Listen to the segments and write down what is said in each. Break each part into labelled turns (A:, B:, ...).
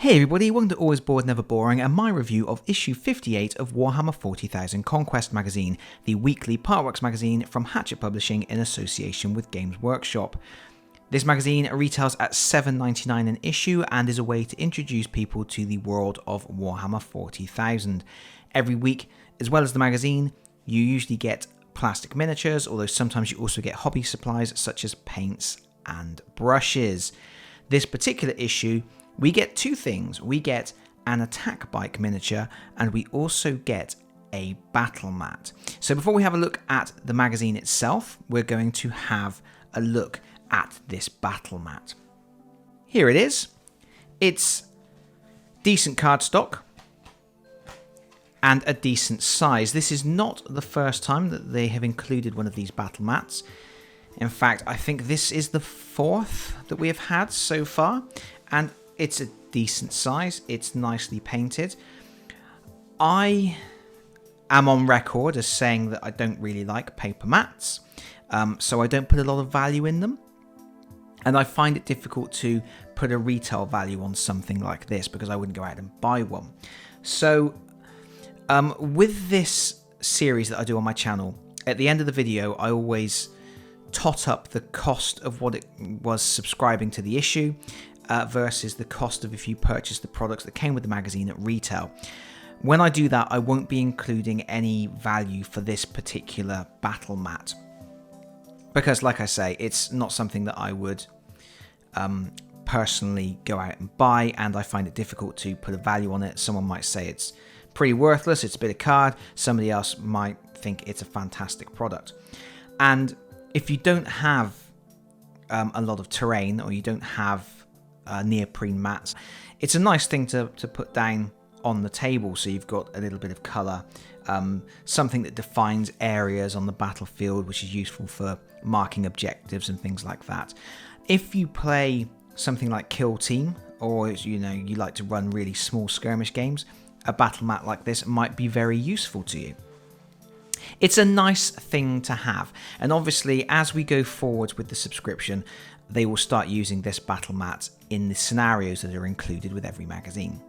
A: Hey everybody, welcome to Always Bored Never Boring and my review of issue 58 of Warhammer 40,000 Conquest magazine, the weekly Partworks magazine from Hachette Publishing in association with Games Workshop. This magazine retails at $7.99 an issue and is a way to introduce people to the world of Warhammer 40,000. Every week, as well as the magazine, you usually get plastic miniatures, although sometimes you also get hobby supplies such as paints and brushes. This particular issue, we get two things. We get an attack bike miniature and we also get a battle mat. So before we have a look at the magazine itself, we're going to have a look at this battle mat. Here it is. It's decent cardstock and a decent size. This is not the first time that they have included one of these battle mats. In fact, I think this is the fourth that we have had so far, and it's a decent size. It's nicely painted. I am on record as saying that I don't really like paper mats, so I don't put a lot of value in them. And I find it difficult to put a retail value on something like this because I wouldn't go out and buy one. So with this series that I do on my channel, at the end of the video, I always tot up the cost of what it was subscribing to the issue versus the cost of if you purchase the products that came with the magazine at retail. When I do that, I won't be including any value for this particular battle mat because, like I say, it's not something that I would personally go out and buy, and I find it difficult to put a value on it. Someone might say it's pretty worthless, it's a bit of card. Somebody else might think it's a fantastic product. And if you don't have a lot of terrain or you don't have neoprene mats, it's a nice thing to put down on the table so you've got a little bit of colour, something that defines areas on the battlefield, which is useful for marking objectives and things like that. If you play something like Kill Team, or you like to run really small skirmish games, a battle mat like this might be very useful to you. It's a nice thing to have, and obviously as we go forward with the subscription, they will start using this battle mat in the scenarios that are included with every magazine.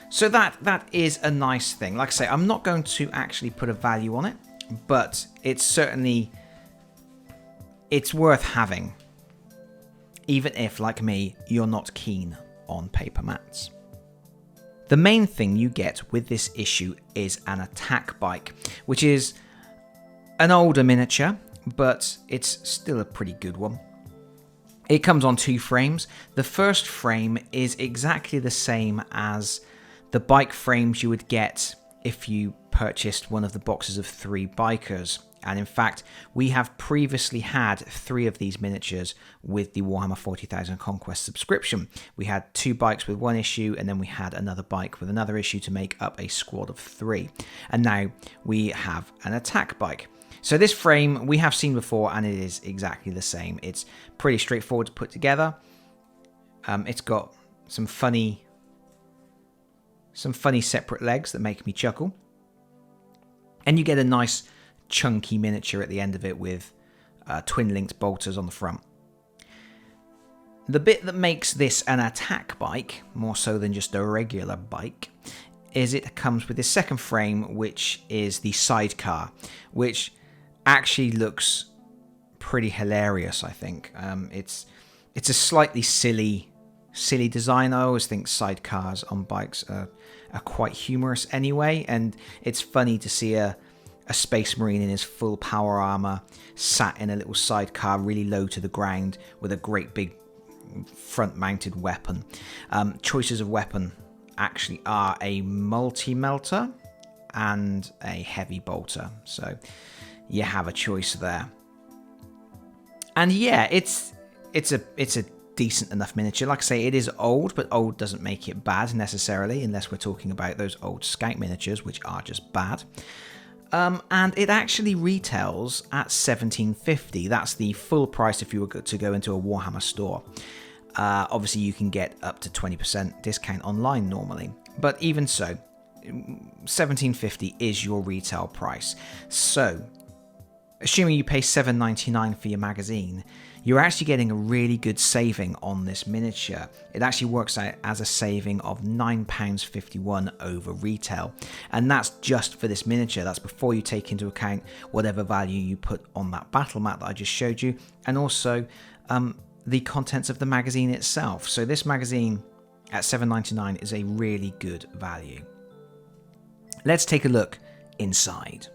A: So that is a nice thing. Like I say, I'm not going to actually put a value on it, but it's worth having, even if, like me, you're not keen on paper mats. The main thing you get with this issue is an attack bike, which is an older miniature, but it's still a pretty good one. It comes on two frames. The first frame is exactly the same as the bike frames you would get if you purchased one of the boxes of 3 bikers. And in fact, we have previously had 3 of these miniatures with the Warhammer 40,000 Conquest subscription. We had 2 bikes with 1 issue, and then we had another bike with another issue to make up a squad of 3. And now we have an attack bike. So this frame we have seen before, and it is exactly the same. It's pretty straightforward to put together. It's got some funny separate legs that make me chuckle. And you get a nice chunky miniature at the end of it with twin-linked bolters on the front. The bit that makes this an attack bike, more so than just a regular bike, is it comes with this second frame, which is the sidecar, which actually looks pretty hilarious, I think. It's a slightly silly design. I always think sidecars on bikes are quite humorous anyway, and it's funny to see a space marine in his full power armor sat in a little sidecar really low to the ground with a great big front mounted weapon. Choices of weapon actually are a multi-melter and a heavy bolter, so you have a choice there. And yeah, it's a decent enough miniature. Like I say, it is old, but old doesn't make it bad necessarily, unless we're talking about those old scout miniatures, which are just bad. And it actually retails at $17.50. That's the full price if you were to go into a Warhammer store. Obviously, you can get up to 20% discount online normally, but even so, $17.50 is your retail price. So, assuming you pay $7.99 for your magazine, you're actually getting a really good saving on this miniature. It actually works out as a saving of £9.51 over retail. And that's just for this miniature. That's before you take into account whatever value you put on that battle mat that I just showed you, and also the contents of the magazine itself. So this magazine at $7.99 is a really good value. Let's take a look inside.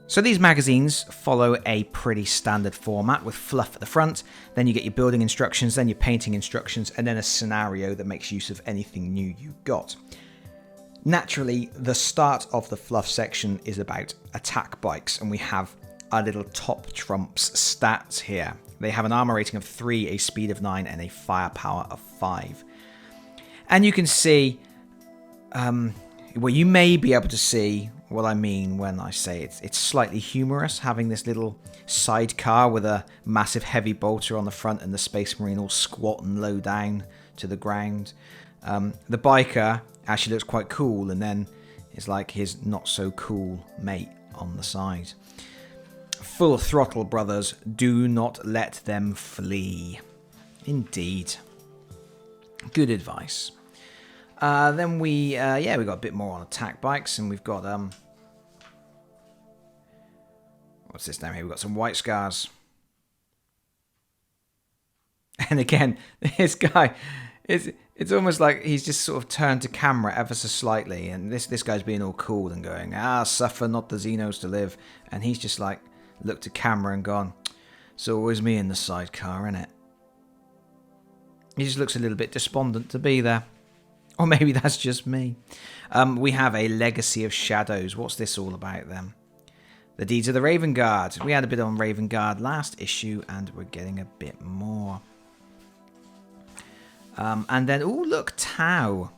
A: So these magazines follow a pretty standard format with fluff at the front, then you get your building instructions, then your painting instructions, and then a scenario that makes use of anything new you got. Naturally, the start of the fluff section is about attack bikes, and we have our little top trumps stats here. They have an armor rating of 3, a speed of 9, and a firepower of 5. And you can see, well, you may be able to see what I mean when I say it's slightly humorous, having this little sidecar with a massive heavy bolter on the front and the Space Marine all squat and low down to the ground. The biker actually looks quite cool, and then it's like his not so cool mate on the side. Full throttle, brothers. Do not let them flee. Indeed. Good advice. Then we got a bit more on attack bikes, and we've got what's this down here? We've got some white scars, and again, this guy it's almost like he's just sort of turned to camera ever so slightly, and this guy's being all cool and going, suffer not the Xenos to live, and he's just like looked at camera and gone, it's always me in the sidecar, innit? He just looks a little bit despondent to be there. Or maybe that's just me. We have a Legacy of Shadows. What's this all about then? The Deeds of the Raven Guard. We had a bit on Raven Guard last issue, and we're getting a bit more. And then, oh look, Tau.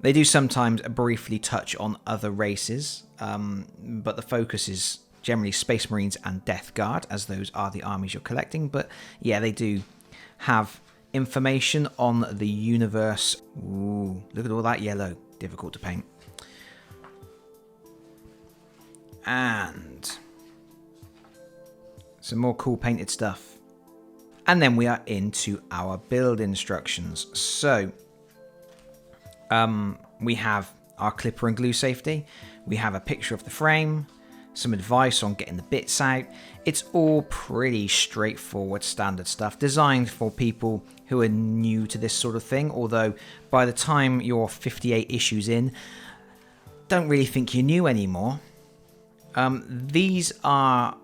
A: They do sometimes briefly touch on other races, but the focus is generally Space Marines and Death Guard, as those are the armies you're collecting. But yeah, they do have information on the universe. Ooh, look at all that yellow. Difficult to paint. And some more cool painted stuff. And then we are into our build instructions. So we have our clipper and glue safety. We have a picture of the frame, some advice on getting the bits out. It's all pretty straightforward standard stuff, designed for people who are new to this sort of thing, although by the time you're 58 issues in, don't really think you're new anymore. These are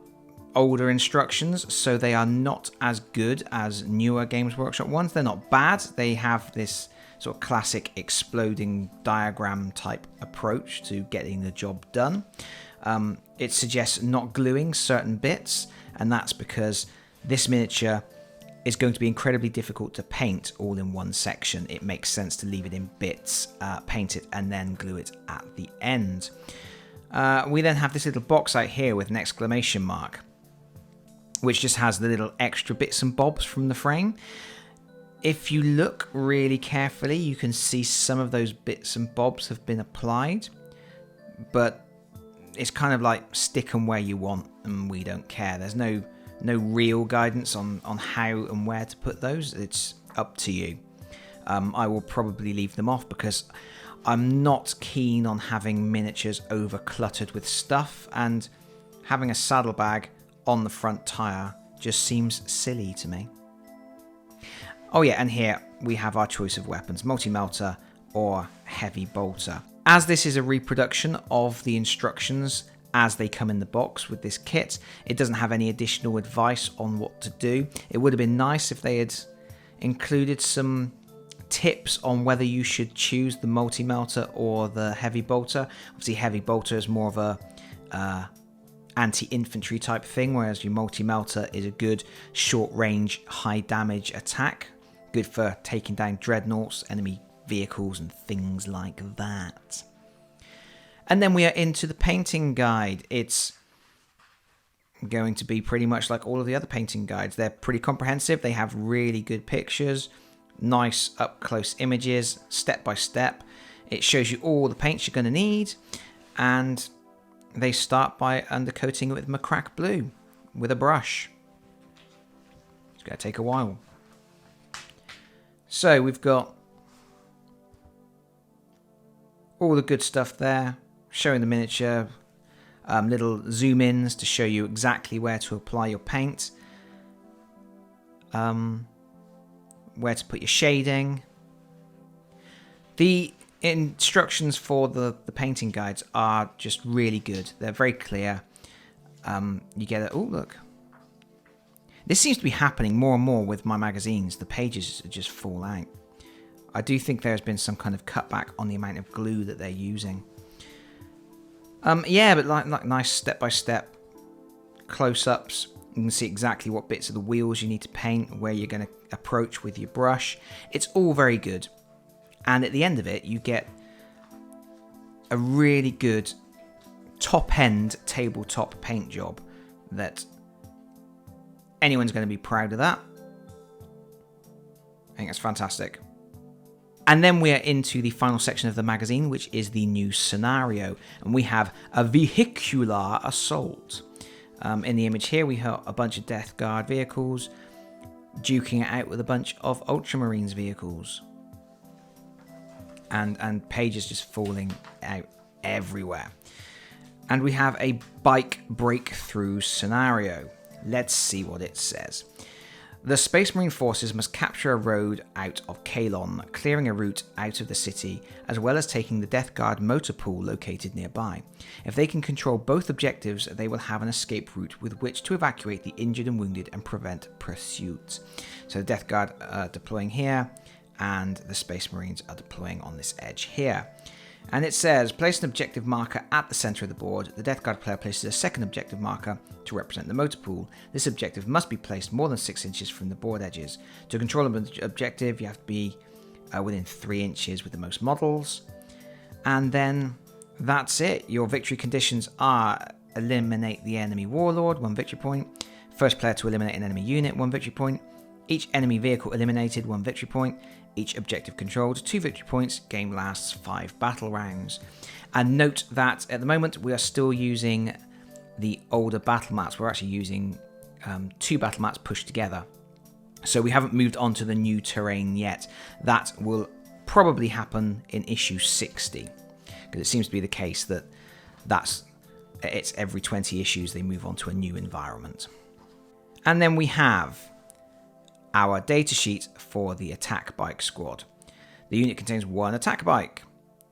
A: older instructions, so they are not as good as newer Games Workshop ones. They're not bad. They have this sort of classic exploding diagram type approach to getting the job done. It suggests not gluing certain bits, and that's because this miniature is going to be incredibly difficult to paint all in one section. It makes sense to leave it in bits, paint it, and then glue it at the end. We then have this little box out here with an exclamation mark, which just has the little extra bits and bobs from the frame. If you look really carefully, you can see some of those bits and bobs have been applied, but it's kind of like stick them where you want, and we don't care. There's no real guidance on how and where to put those. It's up to you. I will probably leave them off because I'm not keen on having miniatures over cluttered with stuff, and having a saddlebag on the front tire just seems silly to me. Oh yeah, and here we have our choice of weapons, multi-melter or heavy bolter. As this is a reproduction of the instructions as they come in the box with this kit, it doesn't have any additional advice on what to do. It would have been nice if they had included some tips on whether you should choose the multi-melter or the heavy bolter. Obviously heavy bolter is more of a anti-infantry type thing, whereas your multi-melter is a good short-range, high-damage attack, good for taking down dreadnoughts, enemy vehicles, and things like that. And then we are into the painting guide. It's going to be pretty much like all of the other painting guides. They're pretty comprehensive. They have really good pictures, nice up-close images, step-by-step. It shows you all the paints you're going to need, and they start by undercoating it with Macrack Blue with a brush. It's going to take a while. So we've got all the good stuff there, showing the miniature, little zoom ins to show you exactly where to apply your paint, where to put your shading. The instructions for the painting guides are just really good. They're very clear. You get it. Oh, look. This seems to be happening more and more with my magazines. The pages just fall out. I do think there's been some kind of cutback on the amount of glue that they're using. Yeah, but like nice step-by-step close-ups. You can see exactly what bits of the wheels you need to paint, where you're going to approach with your brush. It's all very good. And at the end of it, you get a really good top-end tabletop paint job that anyone's going to be proud of that. I think that's fantastic. And then we are into the final section of the magazine, which is the new scenario. And we have a vehicular assault. In the image here, we have a bunch of Death Guard vehicles duking it out with a bunch of Ultramarines vehicles. And pages just falling out everywhere. And we have a bike breakthrough scenario. Let's see what it says. The Space Marine forces must capture a road out of Kalon, clearing a route out of the city, as well as taking the Death Guard motor pool located nearby. If they can control both objectives, they will have an escape route with which to evacuate the injured and wounded and prevent pursuit. So the Death Guard are deploying here, and the Space Marines are deploying on this edge here. And it says, place an objective marker at the center of the board. The Death Guard player places a second objective marker to represent the motor pool. This objective must be placed more than 6 inches from the board edges. To control an objective, you have to be within 3 inches with the most models. And then that's it. Your victory conditions are eliminate the enemy warlord, 1 victory point. First player to eliminate an enemy unit, 1 victory point. Each enemy vehicle eliminated, 1 victory point. Each objective controlled, 2 victory points. Game lasts 5 battle rounds. And note that at the moment we are still using the older battle mats. We're actually using 2 battle mats pushed together. So we haven't moved on to the new terrain yet. That will probably happen in issue 60. Because it seems to be the case that it's every 20 issues they move on to a new environment. And then we have our datasheet for the attack bike squad. The unit contains 1 attack bike.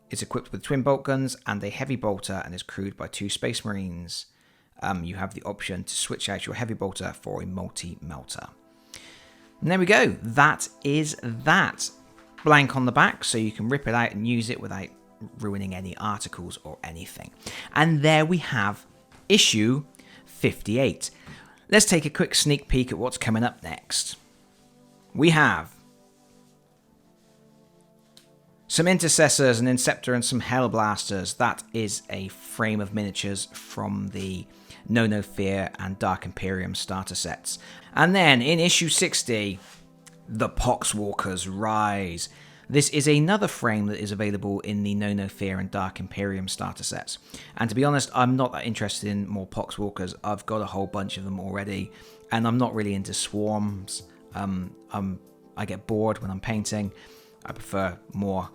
A: It's equipped with twin bolt guns and a heavy bolter and is crewed by 2 Space Marines. You have the option to switch out your heavy bolter for a multi-melter. And there we go. That is that. Blank on the back, so you can rip it out and use it without ruining any articles or anything. And there we have issue 58. Let's take a quick sneak peek at what's coming up next. We have some Intercessors, an Inceptor, and some Hellblasters. That is a frame of miniatures from the Know No Fear and Dark Imperium starter sets. And then in issue 60, the Poxwalkers Rise. This is another frame that is available in the Know No Fear and Dark Imperium starter sets. And to be honest, I'm not that interested in more Poxwalkers. I've got a whole bunch of them already, and I'm not really into swarms. I get bored when I'm painting. I prefer more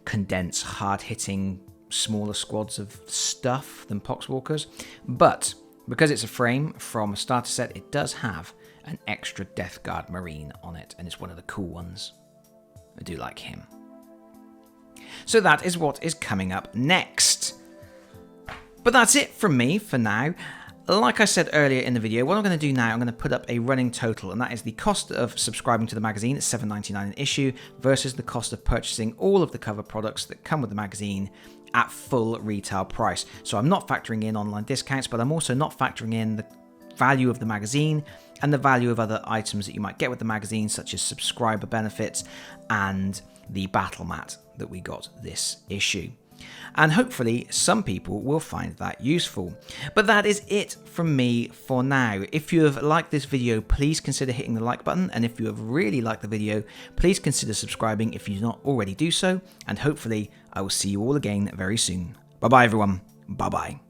A: condensed, hard-hitting, smaller squads of stuff than Poxwalkers. But because it's a frame from a starter set, it does have an extra Death Guard Marine on it, and it's one of the cool ones. I do like him. So that is what is coming up next. But that's it from me for now. Like I said earlier in the video, what I'm going to do now, I'm going to put up a running total, and that is the cost of subscribing to the magazine at $7.99 an issue versus the cost of purchasing all of the cover products that come with the magazine at full retail price. So I'm not factoring in online discounts, but I'm also not factoring in the value of the magazine and the value of other items that you might get with the magazine, such as subscriber benefits and the battle mat that we got this issue. And hopefully some people will find that useful. But that is it from me for now. If you have liked this video, please consider hitting the like button. And if you have really liked the video, please consider subscribing if you do not already do so. And hopefully I will see you all again very soon. Bye bye everyone. Bye bye.